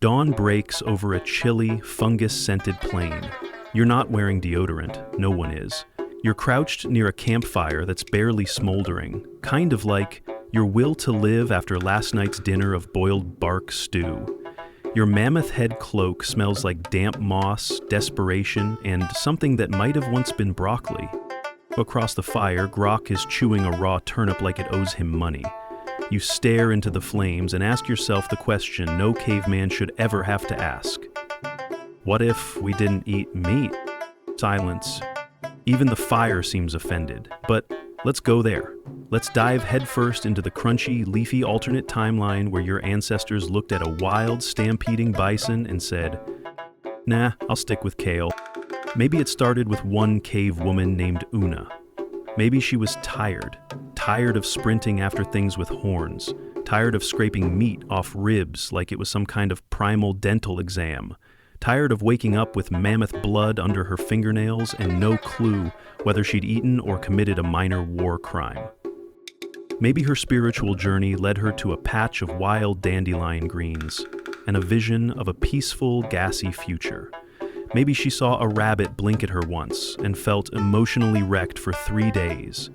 Dawn breaks over a chilly, fungus-scented plain. You're not wearing deodorant, no one is. You're crouched near a campfire that's barely smoldering, kind of like your will to live after last night's dinner of boiled bark stew. Your mammoth-hide cloak smells like damp moss, desperation, and something that might have once been broccoli. Across the fire, Grok is chewing a raw turnip like it owes him money. You stare into the flames and ask yourself the question no caveman should ever have to ask. What if we didn't eat meat? Silence. Even the fire seems offended. But let's go there. Let's dive headfirst into the crunchy, leafy alternate timeline where your ancestors looked at a wild, stampeding bison and said, "Nah, I'll stick with kale." Maybe it started with one cave woman named Una. Maybe she was tired of sprinting after things with horns, tired of scraping meat off ribs like it was some kind of primal dental exam, tired of waking up with mammoth blood under her fingernails and no clue whether she'd eaten or committed a minor war crime. Maybe her spiritual journey led her to a patch of wild dandelion greens and a vision of a peaceful, gassy future. Maybe she saw a rabbit blink at her once and felt emotionally wrecked for 3 days.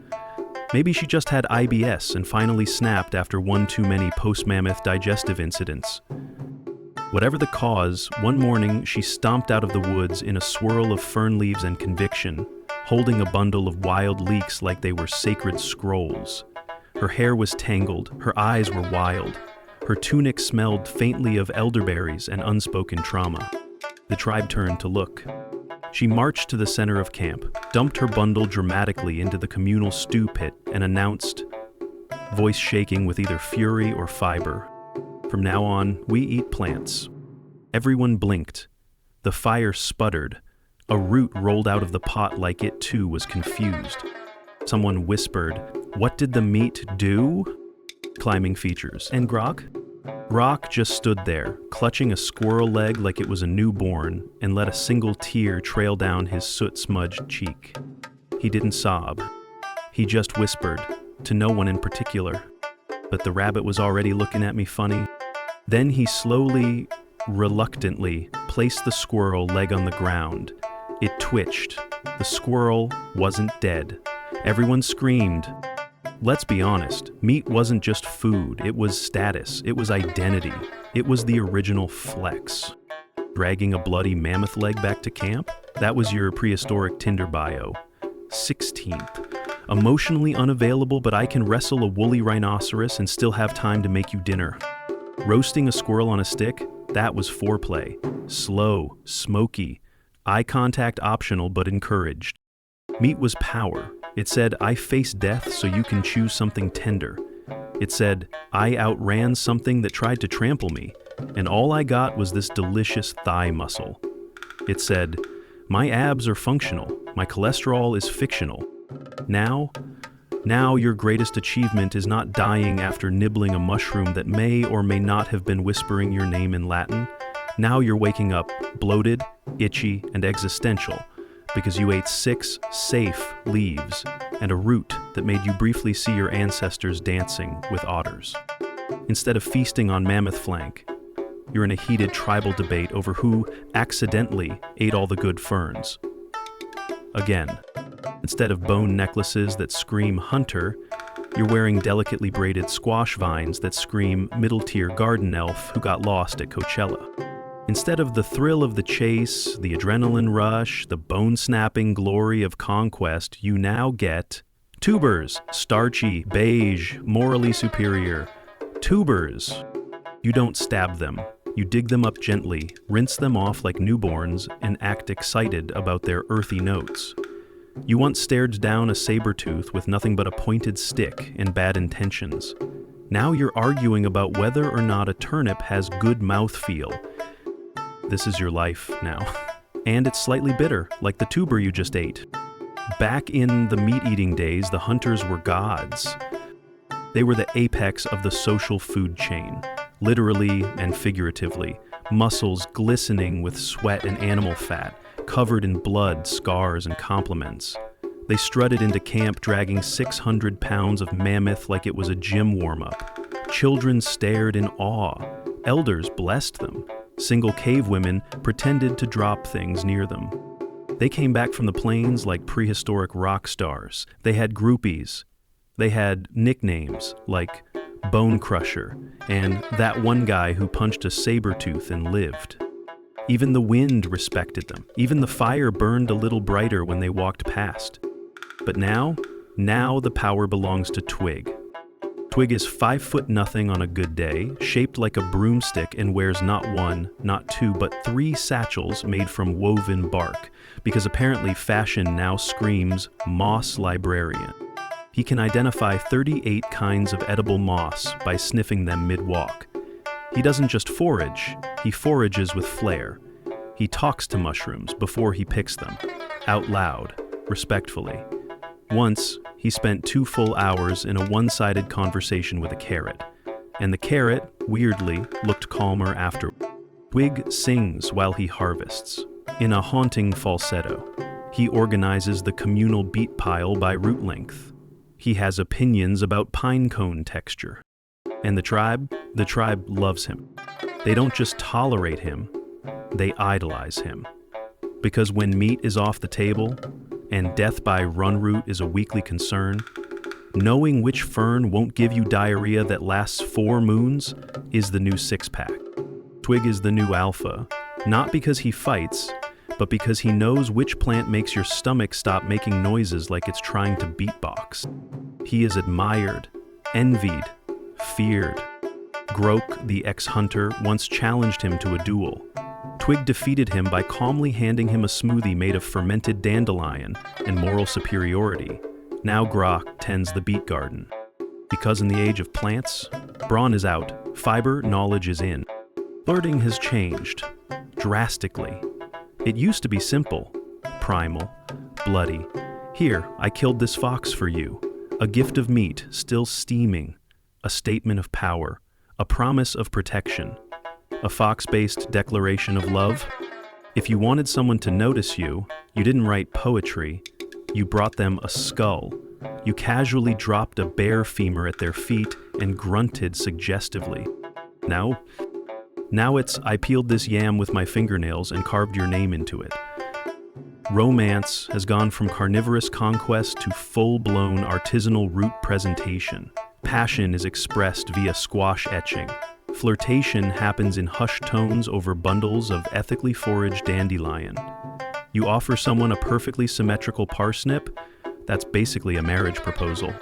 Maybe she just had IBS and finally snapped after one too many post-mammoth digestive incidents. Whatever the cause, one morning she stomped out of the woods in a swirl of fern leaves and conviction, holding a bundle of wild leeks like they were sacred scrolls. Her hair was tangled, her eyes were wild. Her tunic smelled faintly of elderberries and unspoken trauma. The tribe turned to look. She marched to the center of camp, dumped her bundle dramatically into the communal stew pit, and announced, voice shaking with either fury or fiber, "From now on, we eat plants." Everyone blinked. The fire sputtered. A root rolled out of the pot like it too was confused. Someone whispered, "What did the meat do?" Climbing features. And Grok? Grok just stood there, clutching a squirrel leg like it was a newborn, and let a single tear trail down his soot-smudged cheek. He didn't sob. He just whispered, to no one in particular. But the rabbit was already looking at me funny. Then he slowly, reluctantly, placed the squirrel leg on the ground. It twitched. The squirrel wasn't dead. Everyone screamed. Let's be honest, meat wasn't just food, it was status, it was identity, it was the original flex. Dragging a bloody mammoth leg back to camp? That was your prehistoric Tinder bio. 16th. Emotionally unavailable, but I can wrestle a woolly rhinoceros and still have time to make you dinner. Roasting a squirrel on a stick? That was foreplay. Slow, smoky, eye contact optional but encouraged. Meat was power. It said, I face death so you can choose something tender. It said, I outran something that tried to trample me, and all I got was this delicious thigh muscle. It said, my abs are functional, my cholesterol is fictional. Now your greatest achievement is not dying after nibbling a mushroom that may or may not have been whispering your name in Latin. Now you're waking up bloated, itchy, and existential, because you ate 6 safe leaves and a root that made you briefly see your ancestors dancing with otters. Instead of feasting on mammoth flank, you're in a heated tribal debate over who accidentally ate all the good ferns. Again, instead of bone necklaces that scream hunter, you're wearing delicately braided squash vines that scream middle-tier garden elf who got lost at Coachella. Instead of the thrill of the chase, the adrenaline rush, the bone-snapping glory of conquest, you now get tubers, starchy, beige, morally superior. Tubers. You don't stab them. You dig them up gently, rinse them off like newborns, and act excited about their earthy notes. You once stared down a saber-tooth with nothing but a pointed stick and bad intentions. Now you're arguing about whether or not a turnip has good mouthfeel. This is your life now. And it's slightly bitter, like the tuber you just ate. Back in the meat-eating days, the hunters were gods. They were the apex of the social food chain, literally and figuratively, muscles glistening with sweat and animal fat, covered in blood, scars, and compliments. They strutted into camp dragging 600 pounds of mammoth like it was a gym warm-up. Children stared in awe. Elders blessed them. Single cave women pretended to drop things near them. They came back from the plains like prehistoric rock stars. They had groupies. They had nicknames like Bone Crusher and that one guy who punched a saber-tooth and lived. Even the wind respected them. Even the fire burned a little brighter when they walked past. But now the power belongs to Twig. Twig is 5 foot nothing on a good day, shaped like a broomstick, and wears not 1, not 2, but 3 satchels made from woven bark, because apparently fashion now screams moss librarian. He can identify 38 kinds of edible moss by sniffing them mid-walk. He doesn't just forage, he forages with flair. He talks to mushrooms before he picks them, out loud, respectfully. Once, he spent 2 full hours in a one-sided conversation with a carrot, and the carrot, weirdly, looked calmer after. Twig sings while he harvests. In a haunting falsetto, he organizes the communal beet pile by root length. He has opinions about pine cone texture. And the tribe loves him. They don't just tolerate him, they idolize him. Because when meat is off the table, and death by run root is a weekly concern, knowing which fern won't give you diarrhea that lasts 4 moons is the new six-pack. Twig is the new alpha, not because he fights, but because he knows which plant makes your stomach stop making noises like it's trying to beatbox. He is admired, envied, feared. Grok, the ex-hunter, once challenged him to a duel. Twig defeated him by calmly handing him a smoothie made of fermented dandelion and moral superiority. Now Grok tends the beet garden. Because in the age of plants, brawn is out, fiber knowledge is in. Flirting has changed, drastically. It used to be simple, primal, bloody. Here, I killed this fox for you. A gift of meat, still steaming. A statement of power. A promise of protection. A fox-based declaration of love. If you wanted someone to notice you, you didn't write poetry. You brought them a skull. You casually dropped a bear femur at their feet and grunted suggestively. Now it's, I peeled this yam with my fingernails and carved your name into it. Romance has gone from carnivorous conquest to full-blown artisanal root presentation. Passion is expressed via squash etching. Flirtation happens in hushed tones over bundles of ethically foraged dandelion. You offer someone a perfectly symmetrical parsnip, that's basically a marriage proposal.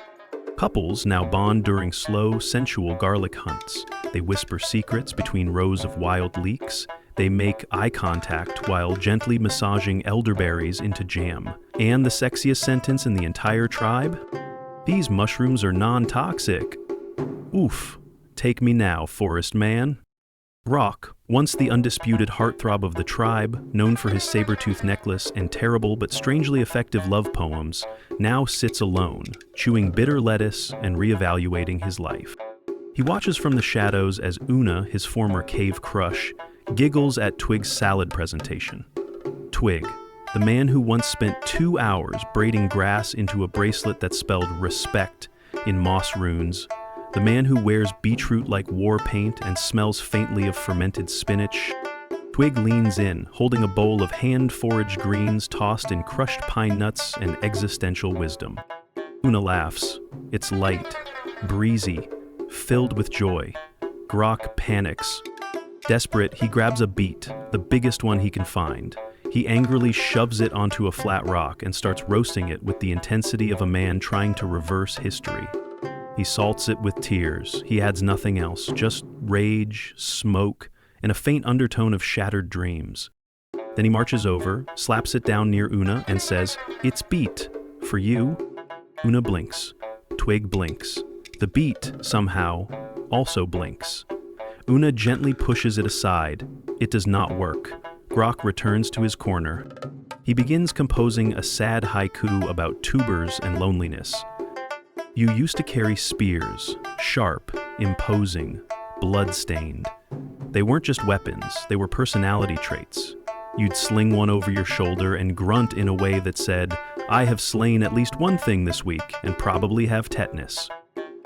Couples now bond during slow, sensual garlic hunts. They whisper secrets between rows of wild leeks. They make eye contact while gently massaging elderberries into jam. And the sexiest sentence in the entire tribe? These mushrooms are non-toxic. Oof. Take me now, forest man. Grok, once the undisputed heartthrob of the tribe, known for his saber-tooth necklace and terrible but strangely effective love poems, now sits alone, chewing bitter lettuce and reevaluating his life. He watches from the shadows as Una, his former cave crush, giggles at Twig's salad presentation. Twig, the man who once spent 2 hours braiding grass into a bracelet that spelled respect in moss runes, the man who wears beetroot like war paint and smells faintly of fermented spinach. Twig leans in, holding a bowl of hand-foraged greens tossed in crushed pine nuts and existential wisdom. Una laughs. It's light, breezy, filled with joy. Grok panics. Desperate, he grabs a beet, the biggest one he can find. He angrily shoves it onto a flat rock and starts roasting it with the intensity of a man trying to reverse history. He salts it with tears. He adds nothing else, just rage, smoke, and a faint undertone of shattered dreams. Then he marches over, slaps it down near Una, and says, "It's beet. For you." Una blinks. Twig blinks. The beet, somehow, also blinks. Una gently pushes it aside. It does not work. Grok returns to his corner. He begins composing a sad haiku about tubers and loneliness. You used to carry spears, sharp, imposing, blood-stained. They weren't just weapons, they were personality traits. You'd sling one over your shoulder and grunt in a way that said, I have slain at least one thing this week and probably have tetanus.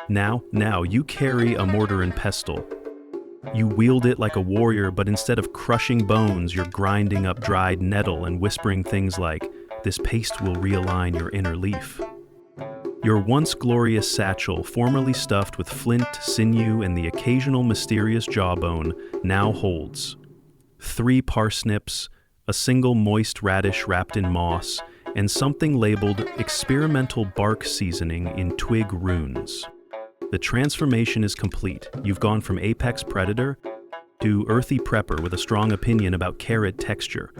Now you carry a mortar and pestle. You wield it like a warrior, but instead of crushing bones, you're grinding up dried nettle and whispering things like, "This paste will realign your inner leaf." Your once glorious satchel, formerly stuffed with flint, sinew, and the occasional mysterious jawbone, now holds 3 parsnips, a single moist radish wrapped in moss, and something labeled experimental bark seasoning in twig runes. The transformation is complete. You've gone from apex predator to earthy prepper with a strong opinion about carrot texture.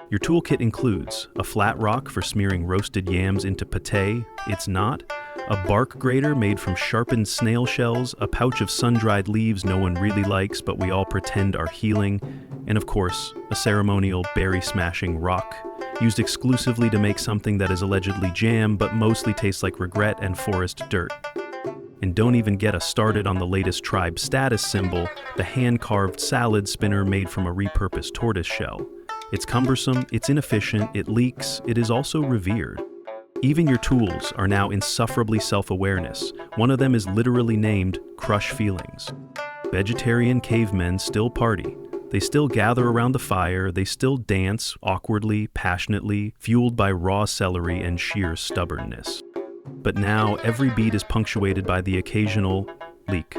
Your toolkit includes a flat rock for smearing roasted yams into pâté, it's not, a bark grater made from sharpened snail shells, a pouch of sun-dried leaves no one really likes but we all pretend are healing, and of course, a ceremonial berry-smashing rock, used exclusively to make something that is allegedly jam but mostly tastes like regret and forest dirt. And don't even get us started on the latest tribe status symbol, the hand-carved salad spinner made from a repurposed tortoise shell. It's cumbersome, it's inefficient, it leaks, it is also revered. Even your tools are now insufferably self-awareness. One of them is literally named Crush Feelings. Vegetarian cavemen still party. They still gather around the fire, they still dance, awkwardly, passionately, fueled by raw celery and sheer stubbornness. But now every beat is punctuated by the occasional leak.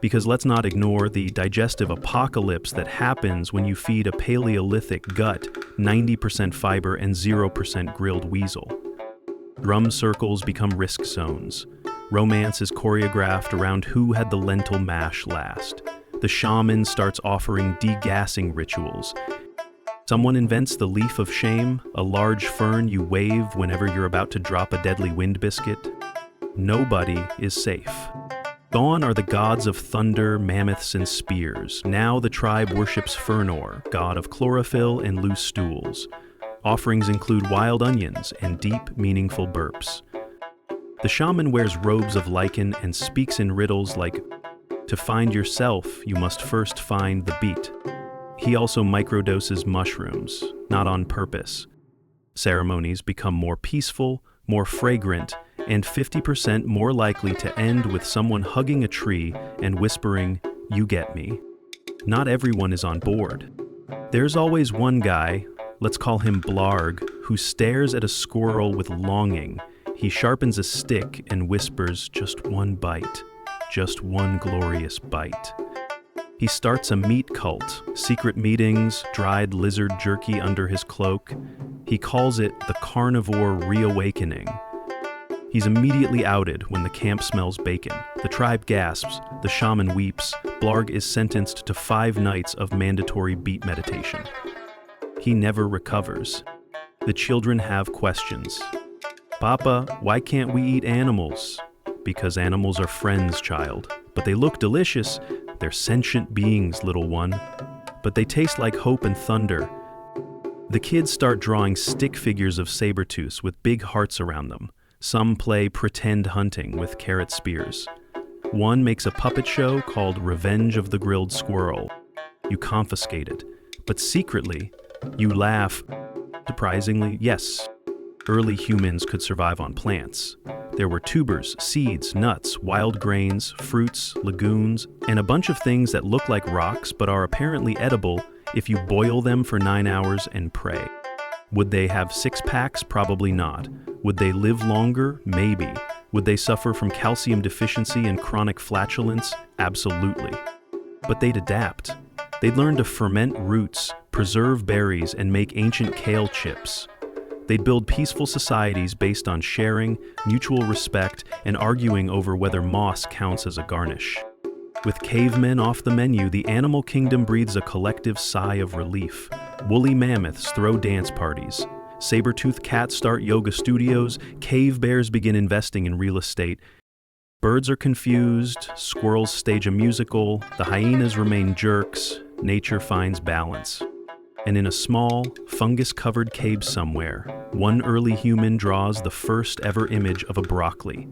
Because let's not ignore the digestive apocalypse that happens when you feed a Paleolithic gut 90% fiber and 0% grilled weasel. Drum circles become risk zones. Romance is choreographed around who had the lentil mash last. The shaman starts offering degassing rituals. Someone invents the leaf of shame, a large fern you wave whenever you're about to drop a deadly wind biscuit. Nobody is safe. Gone are the gods of thunder, mammoths, and spears. Now the tribe worships Fernor, god of chlorophyll and loose stools. Offerings include wild onions and deep, meaningful burps. The shaman wears robes of lichen and speaks in riddles like, "To find yourself, you must first find the beat." He also microdoses mushrooms, not on purpose. Ceremonies become more peaceful, more fragrant, and 50% more likely to end with someone hugging a tree and whispering, "You get me." Not everyone is on board. There's always one guy, let's call him Blarg, who stares at a squirrel with longing. He sharpens a stick and whispers, "Just one bite, just one glorious bite." He starts a meat cult, secret meetings, dried lizard jerky under his cloak. He calls it the carnivore reawakening. He's immediately outed when the camp smells bacon. The tribe gasps, the shaman weeps. Blarg is sentenced to 5 nights of mandatory beat meditation. He never recovers. The children have questions. "Papa, why can't we eat animals?" "Because animals are friends, child. But they look delicious. They're sentient beings, little one. But they taste like hope and thunder." The kids start drawing stick figures of saber-tooths with big hearts around them. Some play pretend hunting with carrot spears. One makes a puppet show called Revenge of the Grilled Squirrel. You confiscate it, but secretly, you laugh. Surprisingly, yes, early humans could survive on plants. There were tubers, seeds, nuts, wild grains, fruits, legumes, and a bunch of things that look like rocks but are apparently edible if you boil them for 9 hours and pray. Would they have 6-packs? Probably not. Would they live longer? Maybe. Would they suffer from calcium deficiency and chronic flatulence? Absolutely. But they'd adapt. They'd learn to ferment roots, preserve berries, and make ancient kale chips. They'd build peaceful societies based on sharing, mutual respect, and arguing over whether moss counts as a garnish. With cavemen off the menu, the animal kingdom breathes a collective sigh of relief. Woolly mammoths throw dance parties. Saber-toothed cats start yoga studios. Cave bears begin investing in real estate. Birds are confused. Squirrels stage a musical. The hyenas remain jerks. Nature finds balance. And in a small, fungus-covered cave somewhere, one early human draws the first ever image of a broccoli,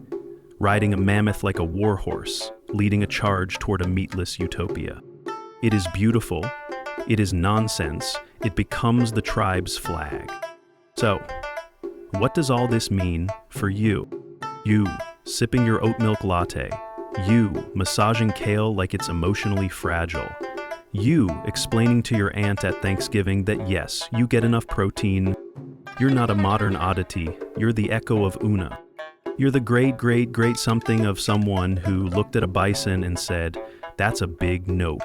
riding a mammoth like a warhorse, leading a charge toward a meatless utopia. It is beautiful. It is nonsense. It becomes the tribe's flag. So, what does all this mean for you? You, sipping your oat milk latte, You massaging kale like it's emotionally fragile. You explaining to your aunt at Thanksgiving that yes, you get enough protein. You're not a modern oddity, you're the echo of Una. You're the great something of someone who looked at a bison and said, "That's a big nope."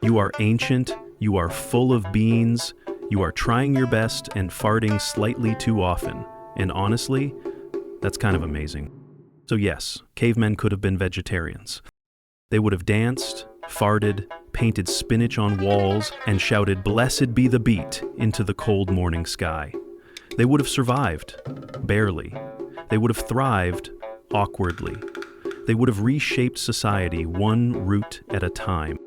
You are ancient, you are full of beans, you are trying your best and farting slightly too often. And honestly, that's kind of amazing. So yes, cavemen could have been vegetarians. They would have danced, farted, painted spinach on walls, and shouted "Blessed be the beat" into the cold morning sky. They would have survived, barely. They would have thrived, awkwardly. They would have reshaped society one root at a time.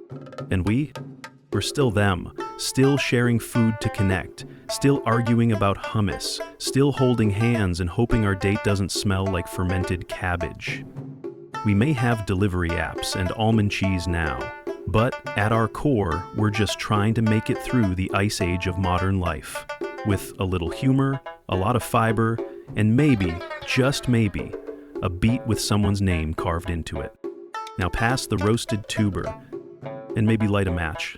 And we're still them, still sharing food to connect, still arguing about hummus, still holding hands and hoping our date doesn't smell like fermented cabbage. We may have delivery apps and almond cheese now, but at our core, we're just trying to make it through the ice age of modern life, with a little humor, a lot of fiber, and maybe, just maybe, a beat with someone's name carved into it. Now pass the roasted tuber, and maybe light a match.